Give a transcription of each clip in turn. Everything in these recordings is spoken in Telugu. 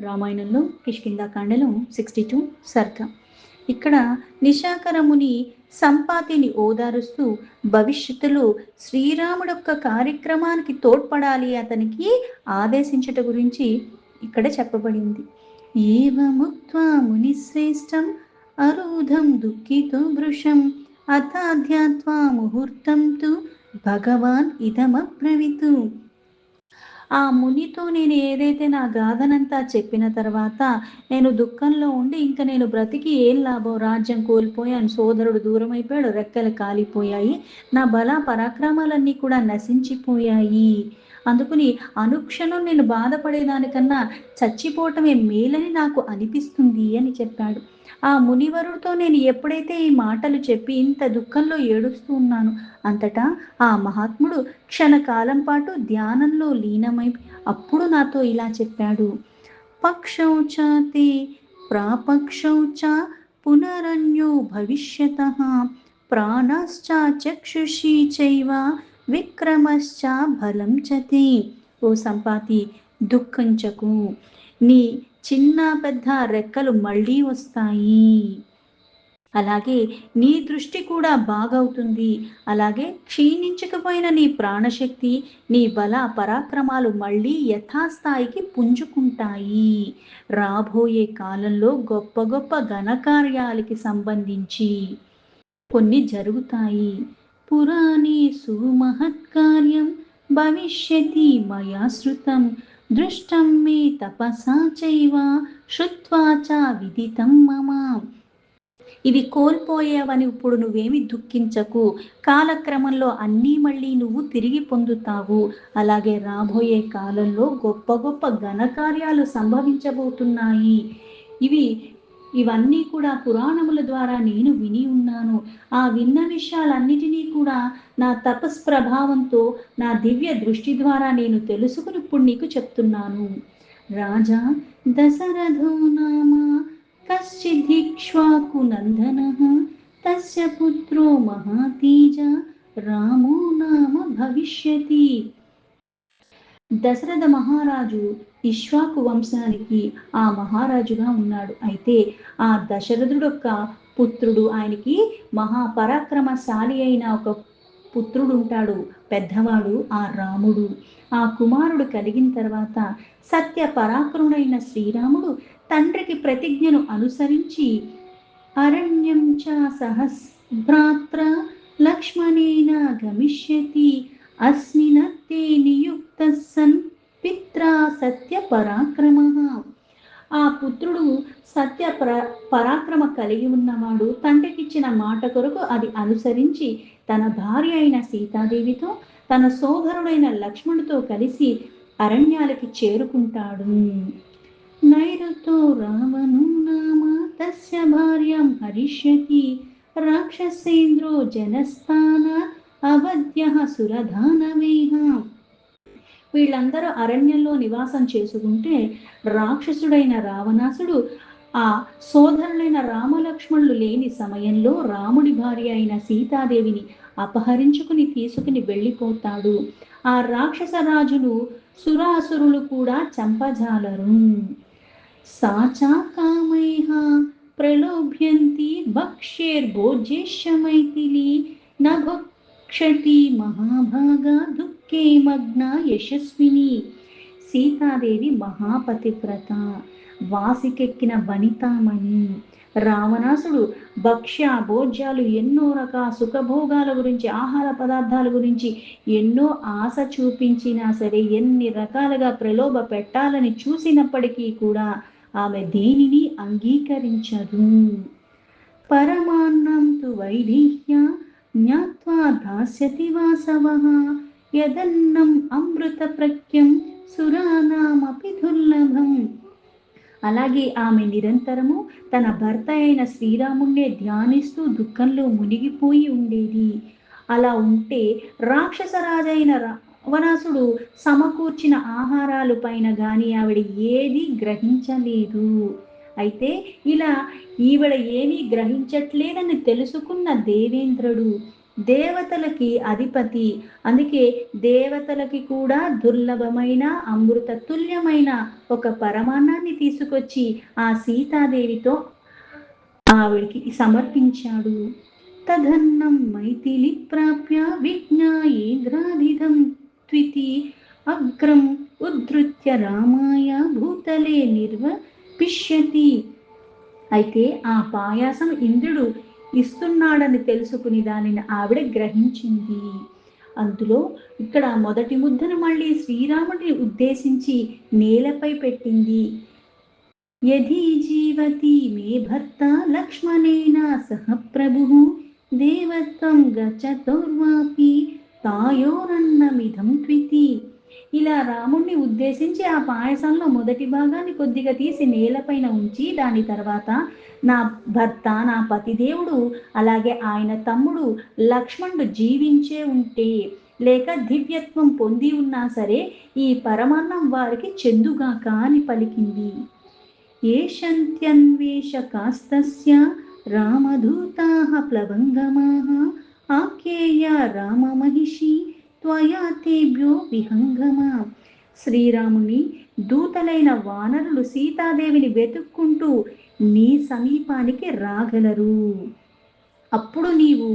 రామాయణంలో కిష్కింధాకాండలో 62 సర్గ. ఇక్కడ నిశాకరముని సంపాతిని ఓదారుస్తూ భవిష్యత్తులో శ్రీరాముడొక్క కార్యక్రమానికి తోడ్పడాలి అతనికి ఆదేశించట గురించి ఇక్కడ చెప్పబడింది. ఏవముక్త్వా మునిశ్రేష్టం అరూధం దుఃఖితో భృశం అథాధ్యాత్వా ముహూర్తం తు భగవాన్ ఇదమబ్రవీతు. ఆ మునితో నేను ఏదైతే నా గాథనంతా చెప్పిన తర్వాత నేను దుఃఖంలో ఉండి ఇంకా నేను బ్రతికి ఏం లాభం, రాజ్యం కోల్పోయాను, సోదరుడు దూరం అయిపోయాడు, రెక్కలు కాలిపోయాయి, నా బల పరాక్రమాలన్నీ కూడా నశించిపోయాయి, అందుకుని అనుక్షణం నేను బాధపడేదానికన్నా చచ్చిపోవటమే మేలని నాకు అనిపిస్తుంది అని చెప్పాడు. ఆ మునివరుడితో నేను ఎప్పుడైతే ఈ మాటలు చెప్పి ఇంత దుఃఖంలో ఏడుస్తూ ఉన్నాను, అంతటా ఆ మహాత్ముడు క్షణకాలం పాటు ధ్యానంలో లీనమై అప్పుడు నాతో ఇలా చెప్పాడు. పక్షౌచాతి ప్రాపక్షౌచ పునరన్యో భవిష్యతః ప్రాణశ్చ చక్షుషి చైవ విక్రమశ్చ బలం చతి. ఓ సంపాతి, దుఃఖించకు, నీ చిన్న పెద్ద రెక్కలు మళ్ళీ వస్తాయి, అలాగే నీ దృష్టి కూడా బాగవుతుంది, అలాగే క్షీణించకపోయిన నీ ప్రాణశక్తి, నీ బల పరాక్రమాలు మళ్ళీ యథాస్థాయికి పుంజుకుంటాయి. రాబోయే కాలంలో గొప్ప గొప్ప ఘనకార్యాలకి సంబంధించి కొన్ని జరుగుతాయి. పురాణే సుమహత్కార్యం భవిష్యతి మయా శృతం దృష్టం మే తపసా చైవ శ్రుత్వా చ విదితం మమ. ఇవి కోల్పోయేవని ఇప్పుడు నువ్వేమి దుఃఖించకు, కాలక్రమంలో అన్నీ మళ్ళీ నువ్వు తిరిగి పొందుతావు, అలాగే రాబోయే కాలంలో గొప్ప గొప్ప ఘనకార్యాలు సంభవించబోతున్నాయి. ఇవన్నీ కూడా పురాణముల ద్వారా నేను విని ఉన్నాను. ఆ విన్న విషయాలన్నిటినీ కూడా నా తపస్ ప్రభావంతో, నా దివ్య దృష్టి ద్వారా నేను తెలుసుకుని ఇప్పుడు నీకు చెప్తున్నాను. రాజా దశరథో నామ కశ్చిదిక్ష్వాకు నందనః తస్య పుత్రో మహాతేజ రామో నామ భవిష్యతి. దశరథ మహారాజు ఇక్ష్వాకు వంశానికి ఆ మహారాజుగా ఉన్నాడు. అయితే ఆ దశరథుడు యొక్క పుత్రుడు, ఆయనకి మహాపరాక్రమశాలి అయిన ఒక పుత్రుడు ఉంటాడు, పెద్దవాడు ఆ రాముడు. ఆ కుమారుడు కలిగిన తర్వాత సత్య పరాక్రముడైన శ్రీరాముడు తండ్రికి ప్రతిజ్ఞను అనుసరించి అరణ్యం చ సహస్రాత్ర లక్ష్మణేన గమిష్యతి అస్మినత్తే నియుక్త సన్ పిత్రా సత్య పరాక్రమః. ఆ పుత్రుడు సత్య పరాక్రమ కలిగి ఉన్నవాడు. తండ్రికిచ్చిన మాట కొరకు అది అనుసరించి తన భార్య అయిన సీతాదేవితో, తన సోదరుడైన లక్ష్మణుడితో కలిసి అరణ్యాలకి చేరుకుంటాడు. నైరుతో రావణు నామ తస్య భార్యం హరిష్యతి రాక్షసేంద్రో జనస్థాన అవధ్య సురధానవేహ. వీళ్ళందరూ అరణ్యంలో నివాసం చేసుకుంటే రాక్షసుడైన రావణాసుడు ఆ సోదరులైన రామలక్ష్మణులు లేని సమయంలో రాముడి భార్య అయిన సీతాదేవిని అపహరించుకుని తీసుకుని వెళ్ళిపోతాడు. ఆ రాక్షస రాజును సురాసురులు కూడా చంపజాలరు. సాచా కామైః ప్రలోభ్యంతి భక్ష్యేర్భోజ్యేష్యమైథిలి నభక్షతి మహాభాగా దుఃఖే మగ్న యశస్విని. సీతాదేవి మహాపతివ్రత, వాసికెక్కిన వనితామణి. రావణాసుడు భక్ష్య భోజ్యాలు, ఎన్నో రకాల సుఖభోగాల గురించి, ఆహార పదార్థాల గురించి ఎన్నో ఆశ చూపించినా సరే, ఎన్ని రకాలుగా ప్రలోభ పెట్టాలని చూసినప్పటికీ కూడా ఆమె దేనిని అంగీకరించదు. పరమాన్నం తు వైదేహ్య జ్ఞాత్వా దాస్యతి వాసవః యదన్నం అమృత ప్రఖ్యం సురానామపి దుర్లభం. అలాగే ఆమె నిరంతరము తన భర్త అయిన శ్రీరాముణ్ణే ధ్యానిస్తూ దుఃఖంలో మునిగిపోయి ఉండేది. అలా ఉంటే రాక్షసరాజైన రావణాసుడు సమకూర్చిన ఆహారాలు పైన గాని ఆవిడ ఏది గ్రహించలేదు. అయితే ఇలా ఈవిడ ఏమీ గ్రహించట్లేదని తెలుసుకున్న దేవేంద్రుడు దేవతలకి అధిపతి. అందుకే దేవతలకి కూడా దుర్లభమైన అమృత తుల్యమైన ఒక పరమాన్నాన్ని తీసుకొచ్చి ఆ సీతాదేవితో ఆవిడికి సమర్పించాడు. తదన్నం మైథిలి ప్రాప్య విజ్ఞాయేంద్రాధిధం త్వితి అగ్రం ఉద్ధృత్య రామాయ భూతలే నిర్వపిష్యతి. అయితే ఆ పాయాసం ఇంద్రుడు ఇస్తున్నాడని తెలుసుకుని దానిని ఆవిడ గ్రహించింది. అందులో ఇక్కడ మొదటి ముద్దను మళ్ళీ శ్రీరాముడిని ఉద్దేశించి నేలపై పెట్టింది. యది జీవతి మే భర్త లక్ష్మణేన సహ ప్రభుః దేవత్వం గచ్చతోర్వాపి తాయోరన్నమిదం త్వితి. ఇలా రాముణ్ణి ఉద్దేశించి ఆ పాయసంలో మొదటి భాగాన్ని కొద్దిగా తీసి నేలపైన ఉంచి దాని తర్వాత నా భర్త, నా పతిదేవుడు, అలాగే ఆయన తమ్ముడు లక్ష్మణుడు జీవించే ఉంటే లేక దివ్యత్వం పొంది ఉన్నా సరే ఈ పరమాన్నం వారికి చెందుగాక అని పలికింది. ఏషంత్యన్వేషకాస్తస్య రామదూతాః ప్లవంగమాః ఆఖ్యేయ రామమహిషి త్వయా తేభ్యో విహంగమా. శ్రీరాముని దూతలైన వానరులు సీతాదేవిని వెతుక్కుంటూ నీ సమీపానికి రాగలరు. అప్పుడు నీవు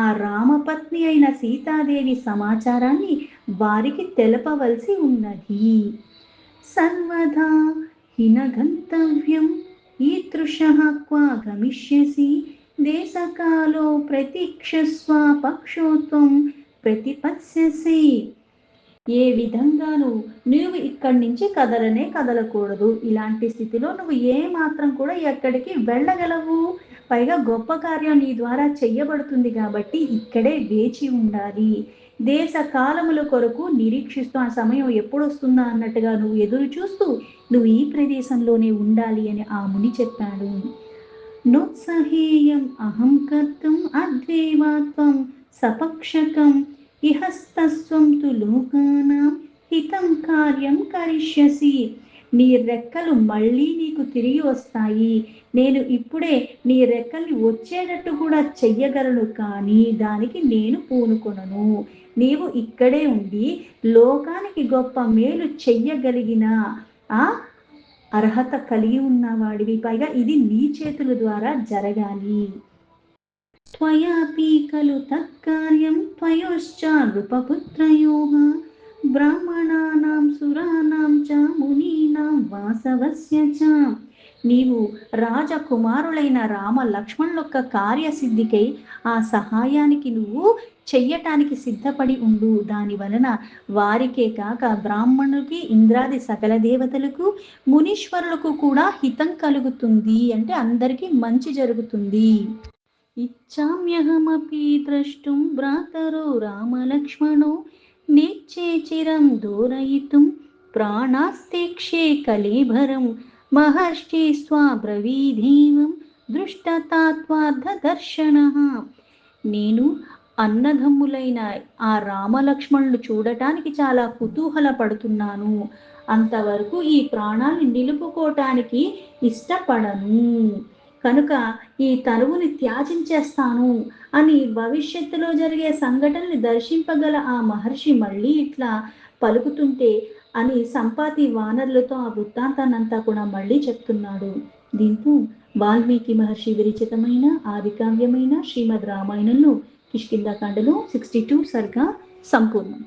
ఆ రామపత్ని అయిన సీతాదేవి సమాచారాన్ని వారికి తెలపవలసి ఉన్నది. సర్వదా హినగంతవ్యం ఈదృశః క్వా గమిష్యసి దేశకాలో ప్రతీక్షస్వ పక్షోత్వం ప్రతిపత్స్యసి. ఏ విధంగాను నువ్వు ఇక్కడి నుంచి కదలకూడదు. ఇలాంటి స్థితిలో నువ్వు ఏ మాత్రం కూడా ఎక్కడికి వెళ్ళగలవు. పైగా గొప్ప కార్యం నీ ద్వారా చెయ్యబడుతుంది కాబట్టి ఇక్కడే వేచి ఉండాలి. దేశ కాలముల కొరకు నిరీక్షిస్తూ ఆ సమయం ఎప్పుడు వస్తుందా అన్నట్టుగా నువ్వు ఎదురు చూస్తూ నువ్వు ఈ ప్రదేశంలోనే ఉండాలి అని ఆ ముని చెప్పాడు. నోత్సహేయం అహం కర్తుం అద్వేవాత్వం సపక్షకం ఇహస్తస్వం తు లోకానాం హితం కార్యం కరిష్యసి. నీ రెక్కలు మళ్ళీ నీకు తిరిగి వస్తాయి. నేను ఇప్పుడే నీ రెక్కల్ని వచ్చేటట్టు కూడా చెయ్యగలను, కానీ దానికి నేను పూనుకొనను. నీవు ఇక్కడే ఉండి లోకానికి గొప్ప మేలు చెయ్యగలిగిన ఆ అర్హత కలిగి ఉన్నవాడివి. పైగా ఇది నీ చేతుల ద్వారా జరగాలి. త్వయాపి ఖలు తత్కార్యం త్వయోశ్చ నృపపుత్రయోః బ్రాహ్మణానాం సురానాం చ మునీనాం వాసవస్య చ. నీవు రాజకుమారులైన రామ లక్ష్మణులొక్క కార్యసిద్ధికై ఆ సహాయానికి నువ్వు చెయ్యటానికి సిద్ధపడి ఉండు. దాని వలన వారికే కాక బ్రాహ్మణులకి, ఇంద్రాది సకల దేవతలకు, మునీశ్వరులకు కూడా హితం కలుగుతుంది. అంటే అందరికీ మంచి జరుగుతుంది. ఇచ్చామ్యహమపి ద్రష్టుం భ్రాతరో రామలక్ష్మణో నేచ్చే చిరం దూరయితుం ప్రాణాస్తేక్షే కలేభరం మహర్షి స్వాబ్రవీధీవం దృష్టతాత్వార్థదర్శనః. నేను అన్నదమ్ములైన ఆ రామలక్ష్మణులు చూడటానికి చాలా కుతూహల పడుతున్నాను. అంతవరకు ఈ ప్రాణాన్ని నిలుపుకోవటానికి ఇష్టపడను. కనుక ఈ తనువుని త్యాజించేస్తాను అని భవిష్యత్తులో జరిగే సంఘటనని దర్శింపగల ఆ మహర్షి మళ్ళీ ఇట్లా పలుకుతుంటే అని సంపాతి వానరులతో ఆ వృత్తాంతాన్నంతా కూడా మళ్ళీ చెప్తున్నాడు. దీంతో వాల్మీకి మహర్షి విరచితమైన ఆదికావ్యమైన శ్రీమద్ రామాయణంలో కిష్కింధాకాండలో 62 సర్గ సంపూర్ణం.